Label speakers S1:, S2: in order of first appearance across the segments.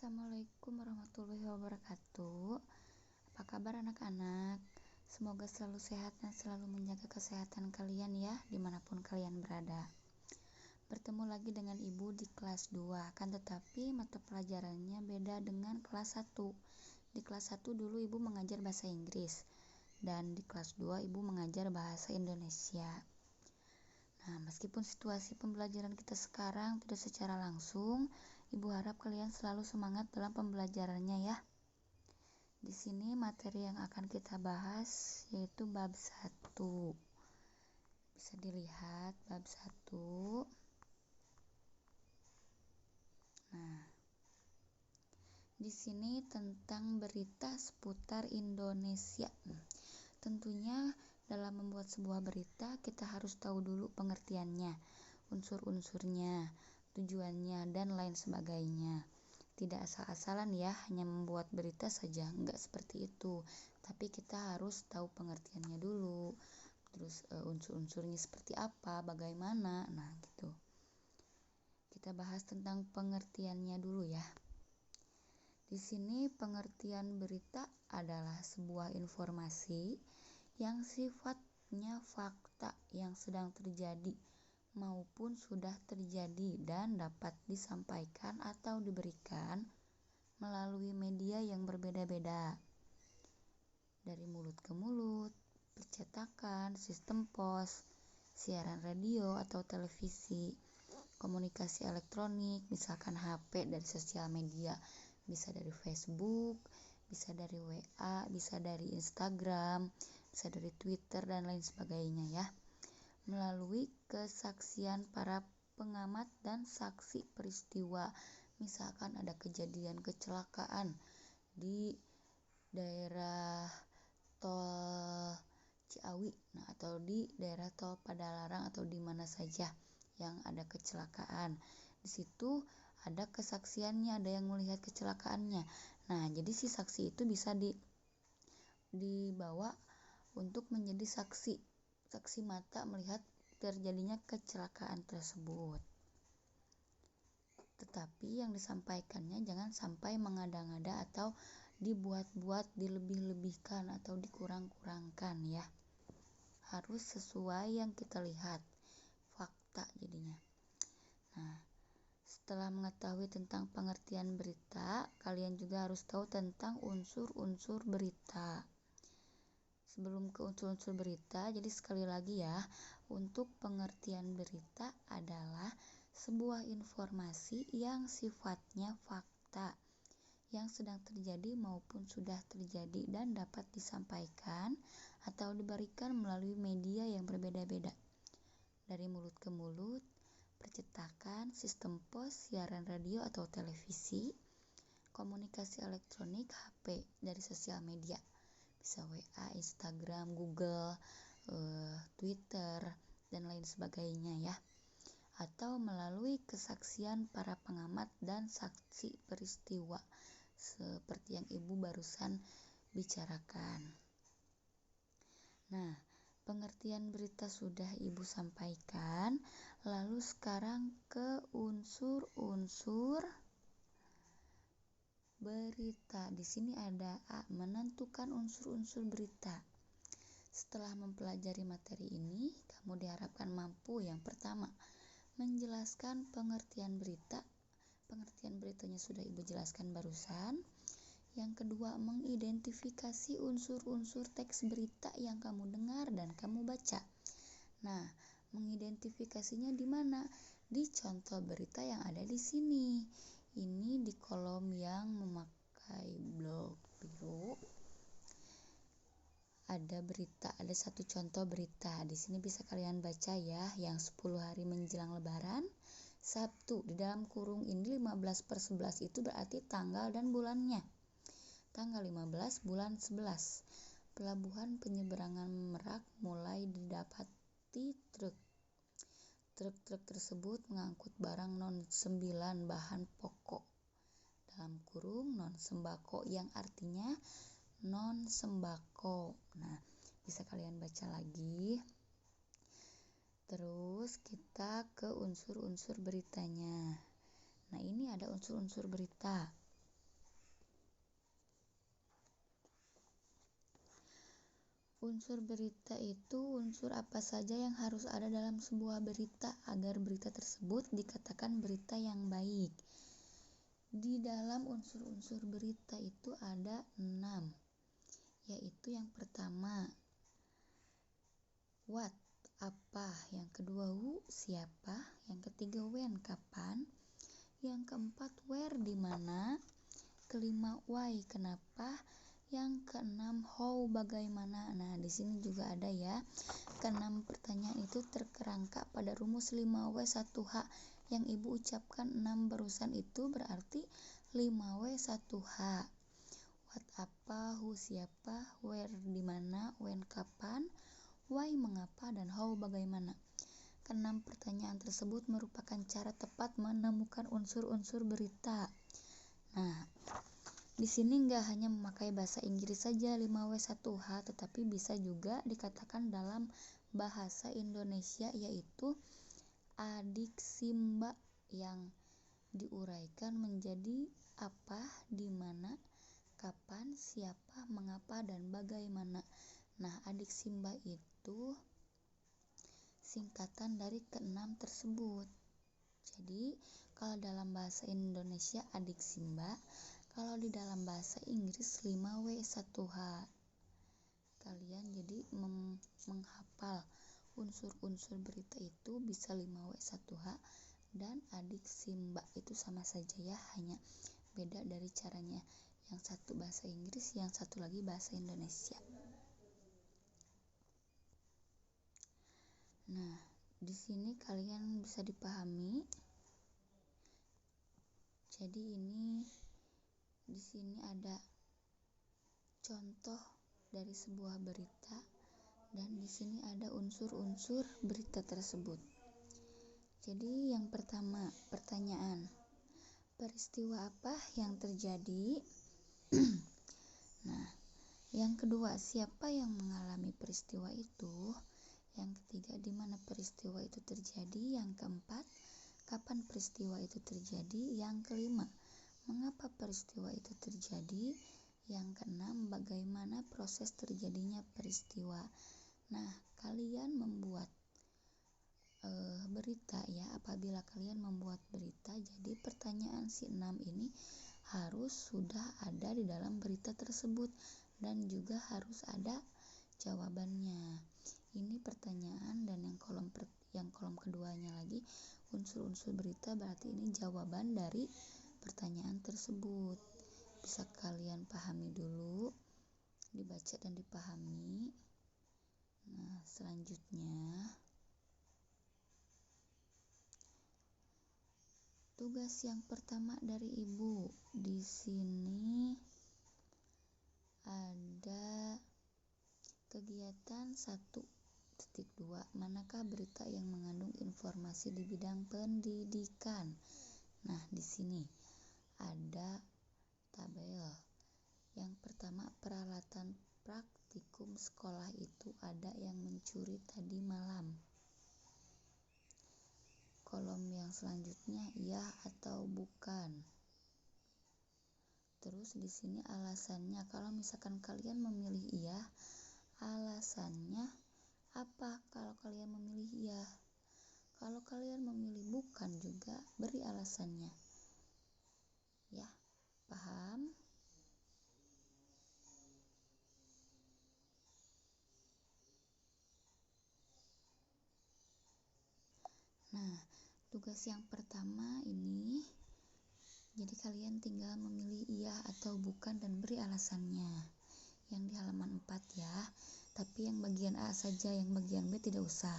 S1: Assalamualaikum warahmatullahi wabarakatuh. Apa kabar anak-anak? Semoga selalu sehat dan selalu menjaga kesehatan kalian ya, dimanapun kalian berada. Bertemu lagi dengan Ibu di kelas 2, kan tetapi mata pelajarannya beda dengan kelas 1. Di kelas 1 dulu Ibu mengajar bahasa Inggris, dan di kelas 2 Ibu mengajar bahasa Indonesia. Nah, meskipun situasi pembelajaran kita sekarang tidak secara langsung, Ibu harap kalian selalu semangat dalam pembelajarannya ya. Di sini materi yang akan kita bahas yaitu bab 1. Bisa dilihat bab 1. Nah, di sini tentang berita seputar Indonesia. Tentunya dalam membuat sebuah berita kita harus tahu dulu pengertiannya, unsur-unsurnya, tujuannya, dan lain sebagainya. Tidak asal-asalan ya, hanya membuat berita saja, enggak seperti itu. Tapi kita harus tahu pengertiannya dulu, terus unsur-unsurnya seperti apa, bagaimana, nah gitu. Kita bahas tentang pengertiannya dulu ya. Di sini pengertian berita adalah sebuah informasi yang sifatnya fakta yang sedang terjadi maupun sudah terjadi dan dapat disampaikan atau diberikan melalui media yang berbeda-beda, dari mulut ke mulut, percetakan, sistem pos, siaran radio atau televisi, komunikasi elektronik, misalkan HP, dari sosial media, bisa dari Facebook, bisa dari WA, bisa dari Instagram, bisa dari Twitter, dan lain sebagainya ya. Melalui kesaksian para pengamat dan saksi peristiwa, misalkan ada kejadian kecelakaan di daerah tol Ciawi, atau di daerah tol Padalarang, atau di mana saja yang ada kecelakaan. Di situ ada kesaksiannya, ada yang melihat kecelakaannya. Nah, jadi si saksi itu bisa dibawa untuk menjadi saksi mata melihat terjadinya kecelakaan tersebut. Tetapi yang disampaikannya jangan sampai mengada-ngada atau dibuat-buat, dilebih-lebihkan atau dikurang-kurangkan ya. Harus sesuai yang kita lihat, fakta jadinya. Nah, setelah mengetahui tentang pengertian berita, kalian juga harus tahu tentang unsur-unsur berita. Sebelum ke unsur-unsur berita, jadi sekali lagi ya, untuk pengertian berita adalah sebuah informasi yang sifatnya fakta, yang sedang terjadi maupun sudah terjadi dan dapat disampaikan atau diberikan melalui media yang berbeda-beda, dari mulut ke mulut, percetakan, sistem pos, siaran radio atau televisi, komunikasi elektronik, HP, dari sosial media, bisa WA, Instagram, Google, Twitter, dan lain sebagainya ya. Atau melalui kesaksian para pengamat dan saksi peristiwa, seperti yang Ibu barusan bicarakan. Nah, pengertian berita sudah Ibu sampaikan, lalu sekarang ke unsur-unsur berita. Di sini ada A, menentukan unsur-unsur berita. Setelah mempelajari materi ini, kamu diharapkan mampu yang pertama, menjelaskan pengertian berita. Pengertian beritanya sudah Ibu jelaskan barusan. Yang kedua, mengidentifikasi unsur-unsur teks berita yang kamu dengar dan kamu baca. Nah, mengidentifikasinya di mana? Di contoh berita yang ada di sini. Ini di kolom yang memakai blok biru. Ada berita, ada satu contoh berita. Di sini bisa kalian baca ya, yang 10 hari menjelang Lebaran, Sabtu, di dalam kurung ini 15/11 itu berarti tanggal dan bulannya. Tanggal 15 bulan 11. Pelabuhan penyeberangan Merak mulai didapati truk. Truk-truk tersebut mengangkut barang non-9 bahan pokok, dalam kurung non-sembako, yang artinya non-sembako. Nah, bisa kalian baca lagi. Terus kita ke unsur-unsur beritanya. Nah, ini ada unsur-unsur berita. Unsur berita itu unsur apa saja yang harus ada dalam sebuah berita agar berita tersebut dikatakan berita yang baik. Di dalam unsur-unsur berita itu ada 6, yaitu yang pertama what, apa, yang kedua who, siapa, yang ketiga when, kapan, yang keempat where, di mana, kelima why, kenapa, yang keenam how, bagaimana. Nah, di sini juga ada ya. Keenam pertanyaan itu terkerangka pada rumus 5W 1H yang Ibu ucapkan 6 barusan itu berarti 5W 1H. What, apa, who, siapa, where, di mana, when, kapan, why, mengapa, dan how, bagaimana. Keenam pertanyaan tersebut merupakan cara tepat menemukan unsur-unsur berita. Nah, di sini nggak hanya memakai bahasa Inggris saja 5W1H, tetapi bisa juga dikatakan dalam bahasa Indonesia, yaitu adiksimba yang diuraikan menjadi apa, di mana, kapan, siapa, mengapa, dan bagaimana. Nah, adiksimba itu singkatan dari keenam tersebut. Jadi, kalau dalam bahasa Indonesia adiksimba, kalau di dalam bahasa Inggris 5W1H. Kalian jadi menghafal unsur-unsur berita itu bisa 5W1H dan adiksimba itu sama saja ya, hanya beda dari caranya. Yang satu bahasa Inggris, yang satu lagi bahasa Indonesia. Nah, di sini kalian bisa dipahami. Jadi di sini ada contoh dari sebuah berita dan di sini ada unsur-unsur berita tersebut. Jadi yang pertama, pertanyaan, peristiwa apa yang terjadi? Nah, yang kedua, siapa yang mengalami peristiwa itu? Yang ketiga, di mana peristiwa itu terjadi? Yang keempat, kapan peristiwa itu terjadi? Yang kelima, mengapa peristiwa itu terjadi? Yang keenam, bagaimana proses terjadinya peristiwa. Nah, kalian membuat berita ya, apabila kalian membuat berita, jadi pertanyaan si 6 ini harus sudah ada di dalam berita tersebut dan juga harus ada jawabannya. Ini pertanyaan, dan yang kolom keduanya lagi unsur-unsur berita, berarti ini jawaban dari pertanyaan tersebut. Bisa kalian pahami dulu, dibaca dan dipahami. Nah, selanjutnya tugas yang pertama dari Ibu. Di sini ada kegiatan 1.2. Manakah berita yang mengandung informasi di bidang pendidikan? Nah, di sini ada tabel. Yang pertama, peralatan praktikum sekolah itu ada yang mencuri tadi malam. Kolom yang selanjutnya, iya atau bukan. Terus di sini alasannya, kalau misalkan kalian memilih iya, alasannya apa kalau kalian memilih iya? Kalau kalian memilih bukan juga, beri alasannya. Ya, paham? Nah, tugas yang pertama ini, jadi kalian tinggal memilih iya atau bukan dan beri alasannya. Yang di halaman 4 ya, tapi yang bagian A saja, yang bagian B tidak usah.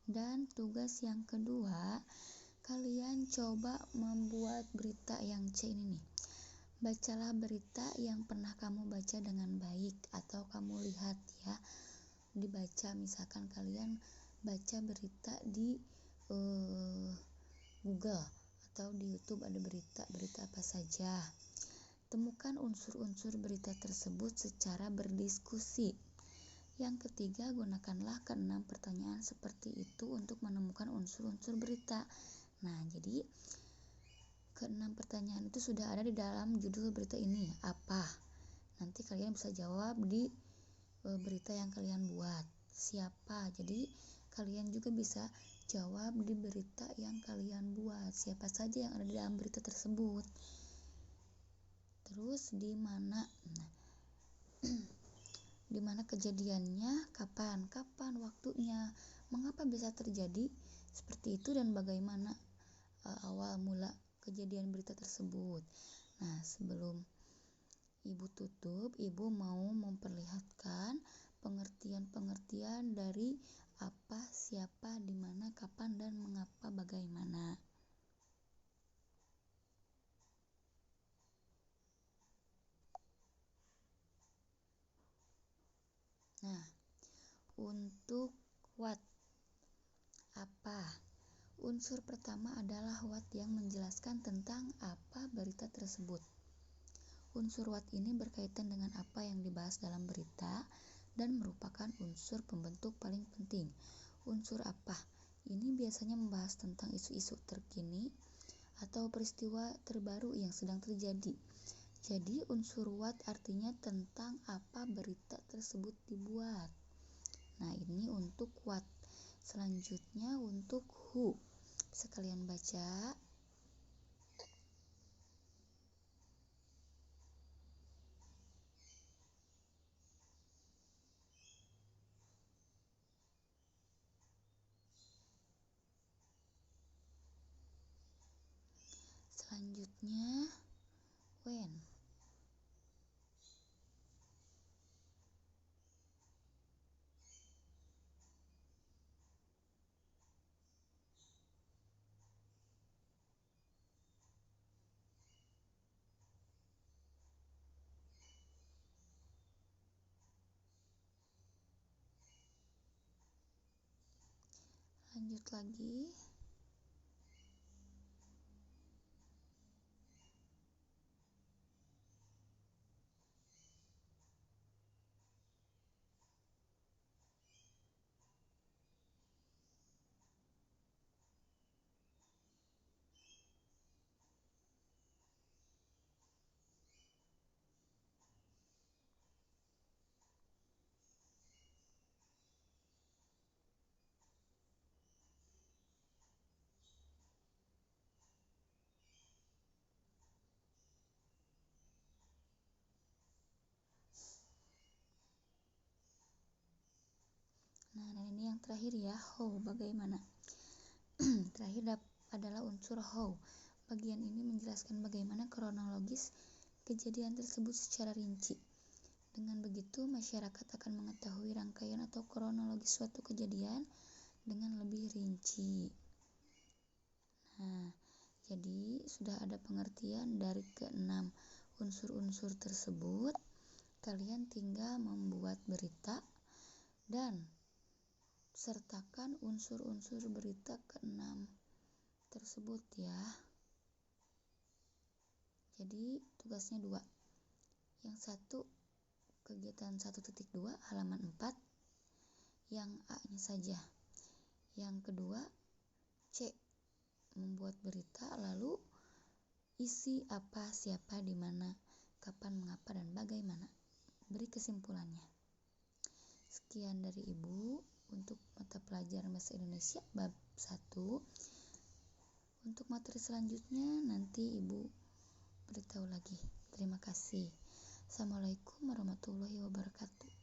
S1: Dan tugas yang kedua, kalian coba membuat berita yang C ini nih. Bacalah berita yang pernah kamu baca dengan baik atau kamu lihat ya. Dibaca, misalkan kalian baca berita di Google atau di YouTube, ada berita apa saja. Temukan unsur-unsur berita tersebut secara berdiskusi. Yang ketiga, gunakanlah keenam pertanyaan seperti itu untuk menemukan unsur-unsur berita. Nah, jadi keenam pertanyaan itu sudah ada di dalam judul berita ini. Apa? Nanti kalian bisa jawab di berita yang kalian buat. Siapa? Jadi kalian juga bisa jawab di berita yang kalian buat. Siapa saja yang ada di dalam berita tersebut. Terus di mana? Nah, di mana kejadiannya, kapan waktunya, mengapa bisa terjadi seperti itu, dan bagaimana awal mula kejadian berita tersebut. Nah, sebelum Ibu tutup, Ibu mau memperlihatkan pengertian-pengertian dari apa, siapa, di mana, kapan, dan mengapa, bagaimana. Nah, untuk what, apa, unsur pertama adalah what yang menjelaskan tentang apa berita tersebut. Unsur what ini berkaitan dengan apa yang dibahas dalam berita dan merupakan unsur pembentuk paling penting. Unsur apa ini biasanya membahas tentang isu-isu terkini atau peristiwa terbaru yang sedang terjadi. Jadi unsur what artinya tentang apa berita tersebut dibuat. Nah, ini untuk what. Selanjutnya untuk who. Bisa kalian baca. Selanjutnya when. Lanjut lagi. Nah, ini yang terakhir ya, how, bagaimana. Terakhir adalah unsur how. Bagian ini menjelaskan bagaimana kronologis kejadian tersebut secara rinci. Dengan begitu, masyarakat akan mengetahui rangkaian atau kronologis suatu kejadian dengan lebih rinci. Nah, jadi sudah ada pengertian dari keenam unsur-unsur tersebut. Kalian tinggal membuat berita dan sertakan unsur-unsur berita keenam tersebut ya. Jadi tugasnya 2. Yang satu kegiatan 1.2 halaman 4 yang A-nya saja. Yang kedua C, membuat berita lalu isi apa, siapa, di mana, kapan, mengapa, dan bagaimana. Beri kesimpulannya. Sekian dari Ibu untuk mata pelajaran Bahasa Indonesia bab 1. Untuk materi selanjutnya nanti Ibu beritahu lagi. Terima kasih. Assalamualaikum warahmatullahi wabarakatuh.